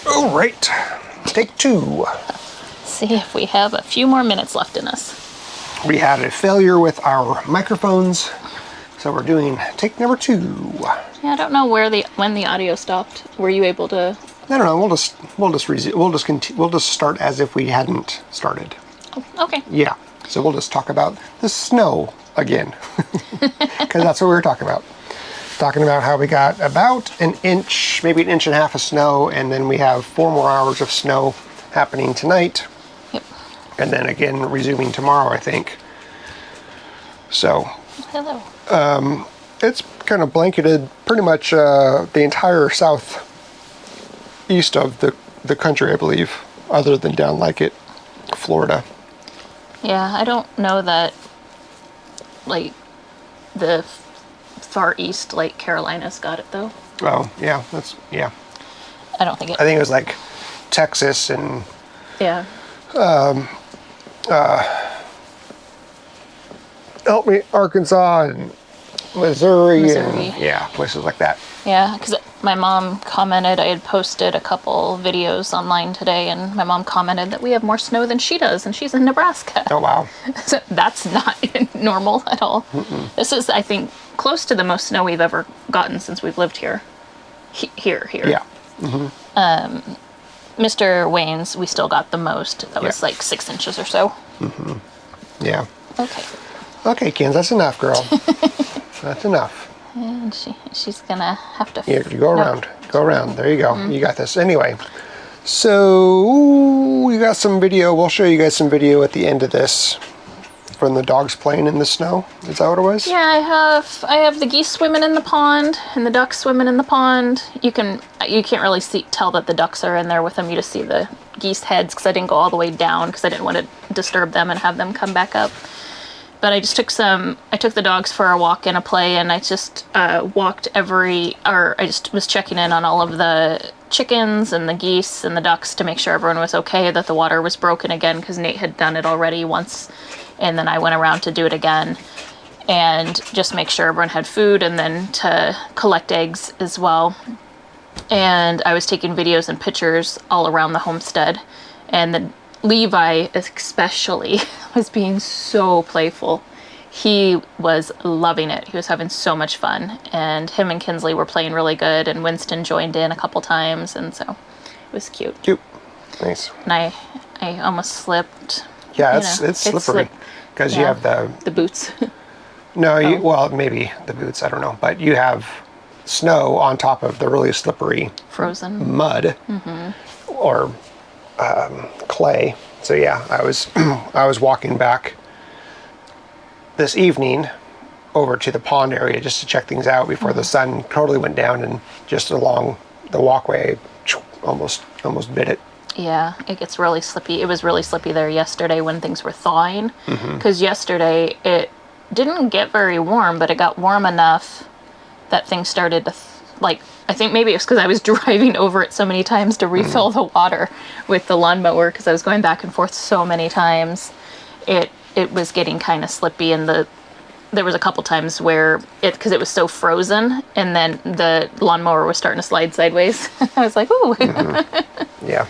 All right, take two. See if we have a few more minutes left in us. We had a failure with our microphones, so we're doing take number 2. Yeah, I don't know when the audio stopped. Were you able to? I don't know. We'll just start as if we hadn't started. Oh, okay. Yeah. So we'll just talk about the snow again, because that's what we were talking about. Talking about how we got about an inch, maybe an inch and a half of snow, and then we have 4 more hours of snow happening tonight. Yep. And then again resuming tomorrow, I think. So. Hello. It's kind of blanketed pretty much the entire southeast of the country, I believe, other than down like Florida. Yeah, I don't know that, like, the far east, like Carolinas, got it though. Oh, yeah, yeah. I don't think it. I think it was like Texas and Yeah. help me, Arkansas and Missouri. Missouri. And yeah, places like that. Yeah, because my mom commented, I had posted a couple videos online today, and my mom commented that we have more snow than she does, and she's in Nebraska. Oh, wow. So that's not normal at all. Mm-mm. This is, I think, close to the most snow we've ever gotten since we've lived here. Here. Yeah. Mm-hmm. Mr. Wayne's, we still got the most. That was like 6 inches or so. Mm-hmm. Yeah. Okay. Okay, Kins, that's enough, girl. That's enough. And she's gonna have to. Here, you go around. Nope. Go around. There you go. Mm-hmm. You got this. Anyway, so we got some video. We'll show you guys some video at the end of this from the dogs playing in the snow. Is that what it was? Yeah, I have the geese swimming in the pond and the ducks swimming in the pond. You can't really tell that the ducks are in there with them. You just see the geese heads because I didn't go all the way down because I didn't want to disturb them and have them come back up. But I took the dogs for a walk and a play, and I just I just was checking in on all of the chickens and the geese and the ducks to make sure everyone was okay, that the water was broken again, because Nate had done it already once, and then I went around to do it again, and just make sure everyone had food, and then to collect eggs as well. And I was taking videos and pictures all around the homestead, and the Levi especially was being so playful. He was loving it. He was having so much fun, and him and Kinsley were playing really good, and Winston joined in a couple times, and so it was cute. Cute. Nice. And I almost slipped. Yeah, it's slippery because you have the boots. No, well, maybe the boots, I don't know, but you have snow on top of the really slippery frozen mud or clay. So yeah, I was walking back this evening over to the pond area just to check things out before the sun totally went down, and just along the walkway almost bit it. Yeah, it gets really slippy. It was really slippy there yesterday when things were thawing, because yesterday it didn't get very warm, but it got warm enough that things started to I think maybe it's because I was driving over it so many times to refill the water with the lawnmower, because I was going back and forth so many times. It was getting kind of slippy, and there was a couple times where because it was so frozen, and then the lawnmower was starting to slide sideways. I was like, ooh. Yeah.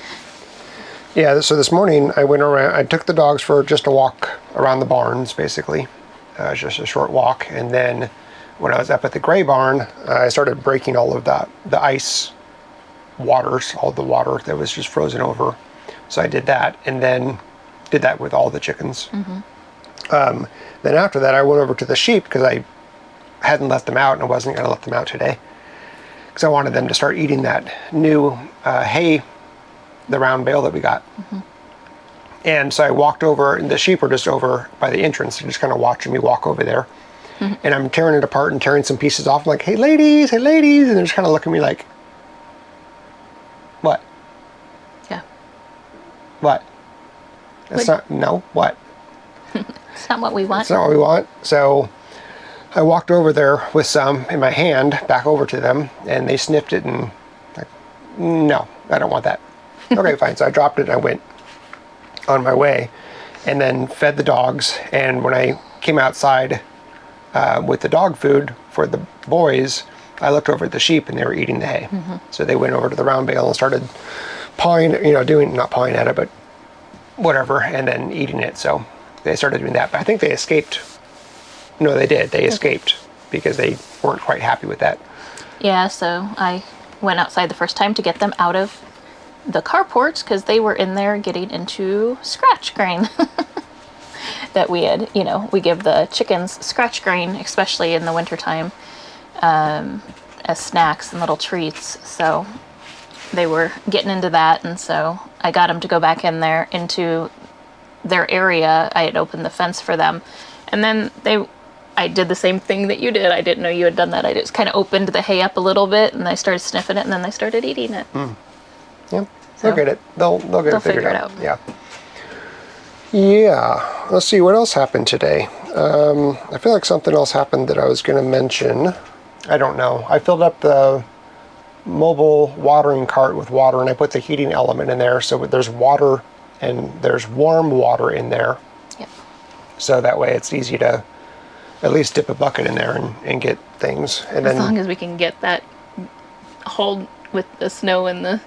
So this morning I went around. I took the dogs for just a walk around the barns, basically, just a short walk, and then when I was up at the gray barn, I started breaking all of the ice waters, all the water that was just frozen over. So I did that, and then did that with all the chickens. Then after that, I went over to the sheep because I hadn't let them out, and I wasn't going to let them out today because I wanted them to start eating that new hay, the round bale that we got. And so I walked over, and the sheep were just over by the entrance, and just kind of watching me walk over there. And I'm tearing it apart and tearing some pieces off. I'm like, hey ladies, and they're just kind of looking at me like, what? Yeah. What? That's not, no, what? It's not what we want. It's not what we want. So I walked over there with some in my hand, back over to them, and they sniffed it and like, no, I don't want that. Okay, fine. So I dropped it and I went on my way, and then fed the dogs. And when I came outside with the dog food for the boys, I looked over at the sheep and they were eating the hay. So they went over to the round bale and started pawing, not pawing at it, but whatever, and then eating it. So they started doing that. But I think they escaped. No, they did. They escaped because they weren't quite happy with that. Yeah, so I went outside the first time to get them out of the carport because they were in there getting into scratch grain that we had, we give the chickens scratch grain, especially in the wintertime, as snacks and little treats. So they were getting into that, and so I got them to go back in there into their area. I had opened the fence for them, and then I did the same thing that you did. I didn't know you had done that. I just kind of opened the hay up a little bit, and they started sniffing it, and then they started eating it. Yeah, they'll get it. They'll get it figured out. Yeah. Let's see what else happened today. I feel like something else happened that I was going to mention. I don't know. I filled up the mobile watering cart with water, and I put the heating element in there, so there's water and there's warm water in there. Yep. So that way it's easy to at least dip a bucket in there and get things. And as long as we can get that hold with the snow and the...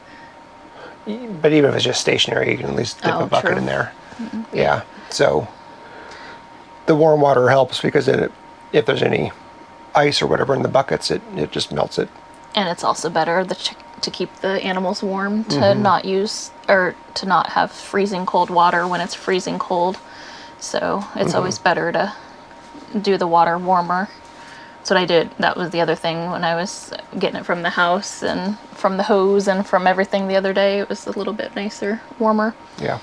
But even if it's just stationary, you can at least dip a bucket in there. Mm-hmm. Yeah. So the warm water helps because if there's any ice or whatever in the buckets, it just melts it. And it's also better to keep the animals warm, to not use or to not have freezing cold water when it's freezing cold. So it's always better to do the water warmer. That's what I did. That was the other thing when I was getting it from the house and from the hose and from everything the other day. It was a little bit nicer, warmer. Yeah.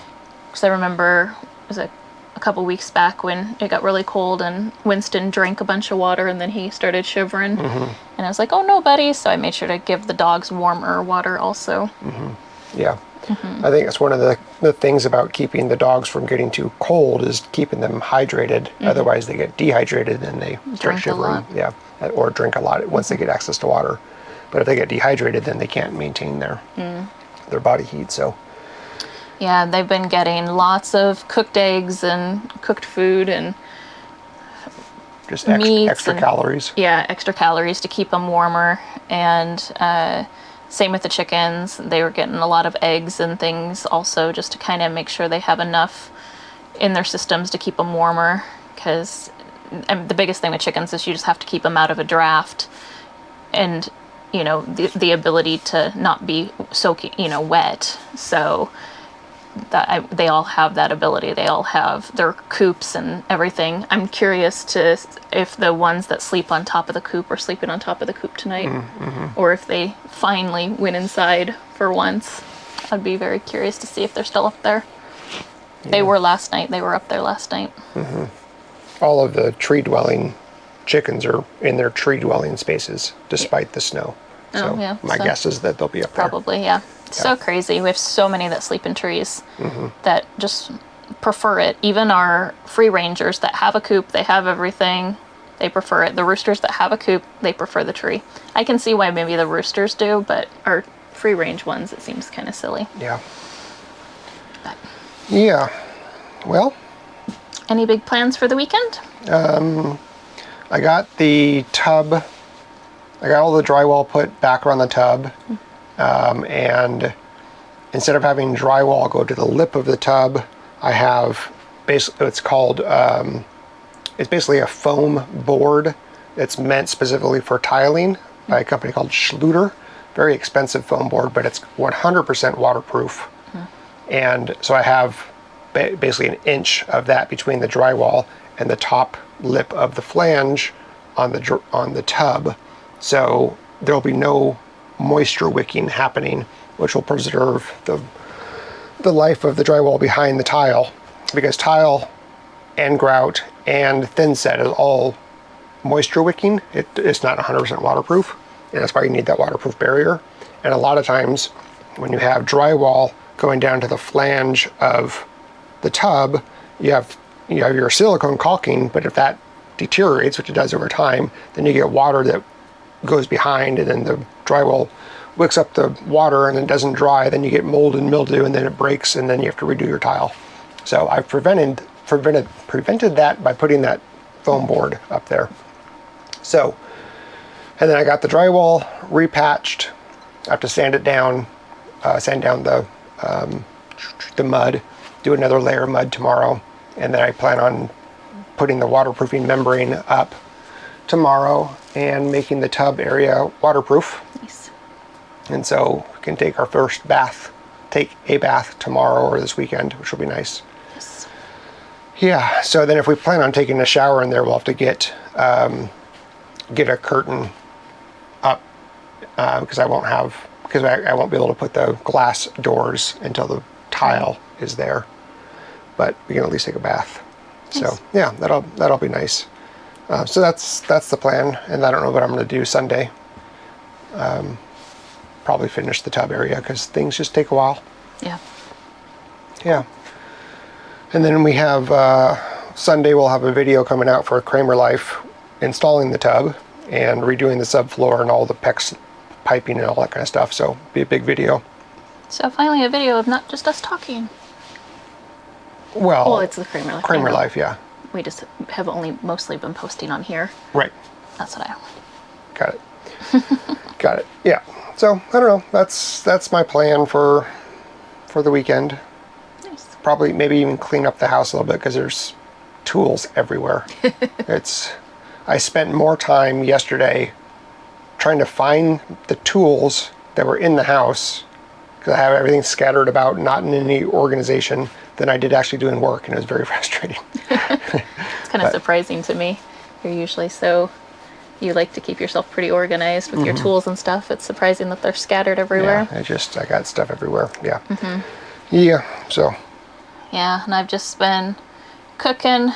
Because I remember it was a couple weeks back when it got really cold and Winston drank a bunch of water and then he started shivering. And I was like, oh no, buddy. So I made sure to give the dogs warmer water also. Yeah. I think it's one of the things about keeping the dogs from getting too cold is keeping them hydrated. Otherwise they get dehydrated and they start shivering. Yeah. Or drink a lot once they get access to water. But if they get dehydrated, then they can't maintain their body heat. So yeah, they've been getting lots of cooked eggs and cooked food and just extra calories. Yeah, extra calories to keep them warmer. And same with the chickens. They were getting a lot of eggs and things also, just to kind of make sure they have enough in their systems to keep them warmer. Because the biggest thing with chickens is you just have to keep them out of a draft. And, the ability to not be soaking, wet. So they all have that ability. They all have their coops and everything. I'm curious if the ones that sleep on top of the coop are sleeping on top of the coop tonight, or if they finally went inside for once. I'd be very curious to see if they're still up there. Yeah. They were last night. They were up there last night. All of the tree-dwelling chickens are in their tree-dwelling spaces, despite the snow. So my guess is that they'll be up there. Probably, yeah. So crazy. We have so many that sleep in trees that just prefer it. Even our free rangers that have a coop, they have everything, they prefer it. The roosters that have a coop, they prefer the tree. I can see why maybe the roosters do, but our free range ones, it seems kind of silly. Yeah. Yeah. Well. Any big plans for the weekend? I got the tub. I got all the drywall put back around the tub. And instead of having drywall go to the lip of the tub, I have basically, it's basically a foam board that's meant specifically for tiling by a company called Schluter. Very expensive foam board, but it's 100% waterproof. And so I have basically an inch of that between the drywall and the top lip of the flange on the tub. So there'll be no moisture wicking happening, which will preserve the life of the drywall behind the tile, because tile and grout and thin set is all moisture wicking. It's not 100% waterproof, and that's why you need that waterproof barrier. And a lot of times when you have drywall going down to the flange of the tub, you have your silicone caulking, but if that deteriorates, which it does over time, then you get water that goes behind, and then the drywall wicks up the water and it doesn't dry. Then you get mold and mildew, and then it breaks, and then you have to redo your tile. So I've prevented that by putting that foam board up there. So, and then I got the drywall repatched. I have to sand it down, sand down the the mud, do another layer of mud tomorrow, and then I plan on putting the waterproofing membrane up tomorrow and making the tub area waterproof. Nice. And so we can take our first bath, take a bath tomorrow or this weekend, which will be nice. Yes. Yeah, so then if we plan on taking a shower in there, we'll have to get a curtain up because I won't be able to put the glass doors until the tile is there. But we can at least take a bath. Nice. So yeah, that'll be nice. So that's the plan, and I don't know what I'm going to do Sunday. Probably finish the tub area because things just take a while. Yeah. Yeah. And then we have Sunday. We'll have a video coming out for KraemerLife installing the tub and redoing the subfloor and all the PEX piping and all that kind of stuff. So be a big video. So finally a video of not just us talking. Well, It's the KraemerLife. KraemerLife, yeah. We just have only mostly been posting on here. Right. That's what I. Got it. Got it. Yeah. So I don't know. That's my plan for the weekend. Nice. Probably maybe even clean up the house a little bit because there's tools everywhere. I spent more time yesterday trying to find the tools that were in the house because I have everything scattered about, not in any organization, than I did actually doing work, and it was very frustrating. It's kind of surprising to me. You're usually you like to keep yourself pretty organized with your tools and stuff. It's surprising that they're scattered everywhere. Yeah, I got stuff everywhere. Yeah. Yeah. So. Yeah, and I've just been cooking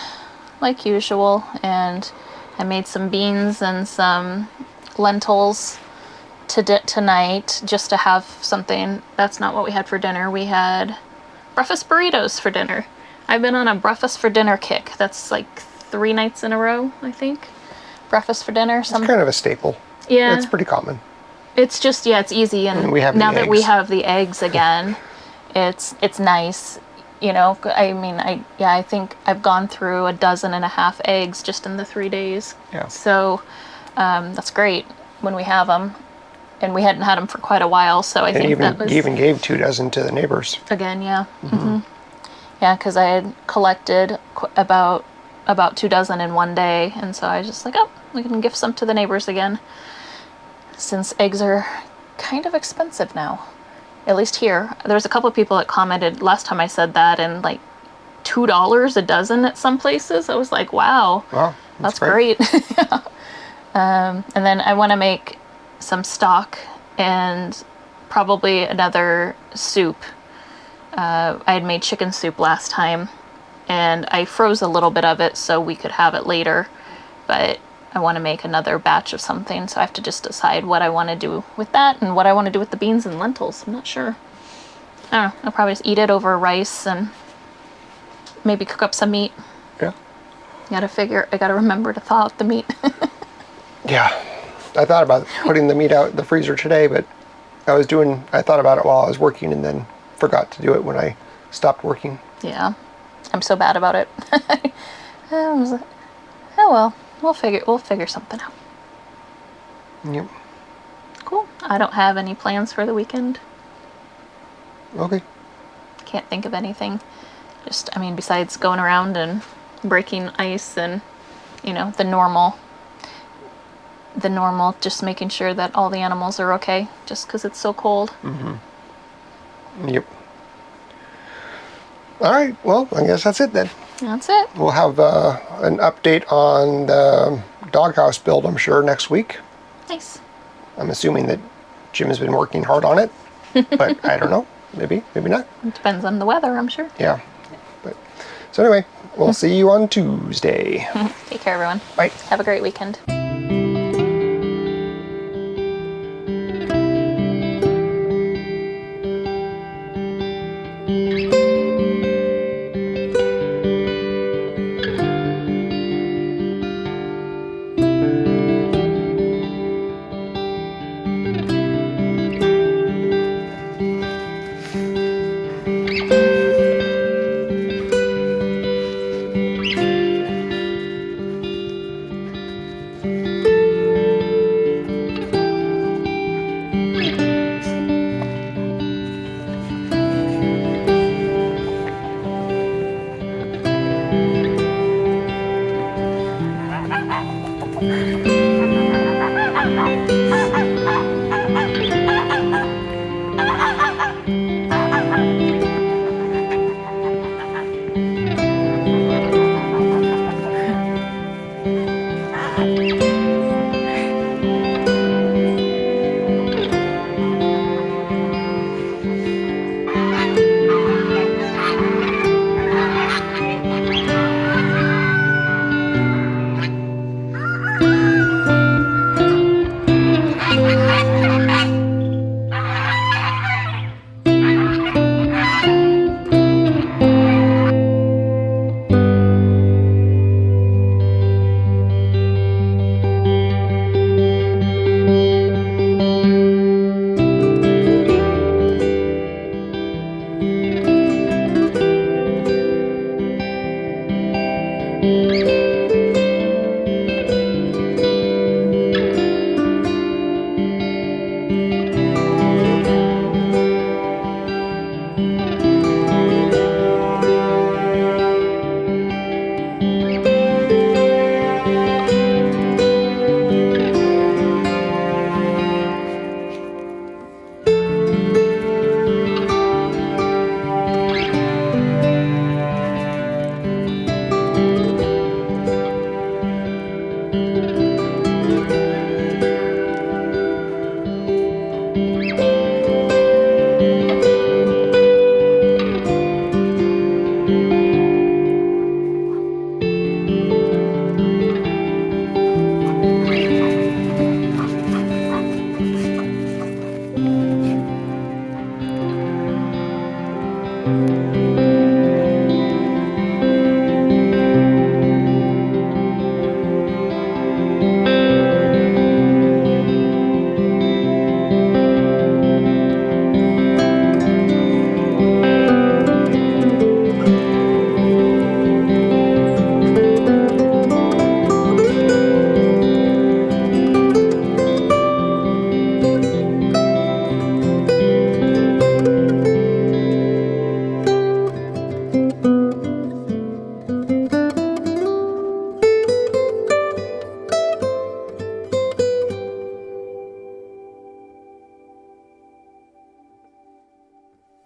like usual, and I made some beans and some lentils tonight just to have something. That's not what we had for dinner. We had breakfast burritos for dinner. I've been on a breakfast for dinner kick. That's like 3 nights in a row, I think. Breakfast for dinner. It's kind of a staple. Yeah. It's pretty common. It's just, it's easy. And we have now the that we eggs. have the eggs again, it's nice. I mean, I think I've gone through 12.5 eggs just in the 3 days. Yeah. So that's great when we have them. And we hadn't had them for quite a while, so I think that was... You even gave 2 dozen to the neighbors. Again, yeah. Yeah, because I had collected about 2 dozen in one day, and so I was just like, oh, we can gift some to the neighbors again. Since eggs are kind of expensive now. At least here. There was a couple of people that commented last time I said that, and like $2 a dozen at some places. I was like, wow. Wow, that's great. And then I want to make some stock and probably another soup. I had made chicken soup last time, and I froze a little bit of it so we could have it later, but I want to make another batch of something, so I have to just decide what I want to do with that and what I want to do with the beans and lentils. I'm not sure. I don't know. I'll probably just eat it over rice and maybe cook up some meat. Yeah. I gotta remember to thaw out the meat. Yeah. I thought about putting the meat out in the freezer today, but I thought about it while I was working and then forgot to do it when I stopped working. Yeah. I'm so bad about it. I was like, oh well, we'll figure something out. Yep. Cool. I don't have any plans for the weekend. Okay. Can't think of anything. Besides going around and breaking ice and, the normal, just making sure that all the animals are okay, just because it's so cold. Yep. All right. Well, I guess that's it then. That's it. We'll have an update on the doghouse build, I'm sure, next week. Nice. I'm assuming that Jim has been working hard on it, but I don't know. Maybe not. It depends on the weather, I'm sure. Yeah. So anyway, we'll see you on Tuesday. Take care, everyone. Bye. Have a great weekend.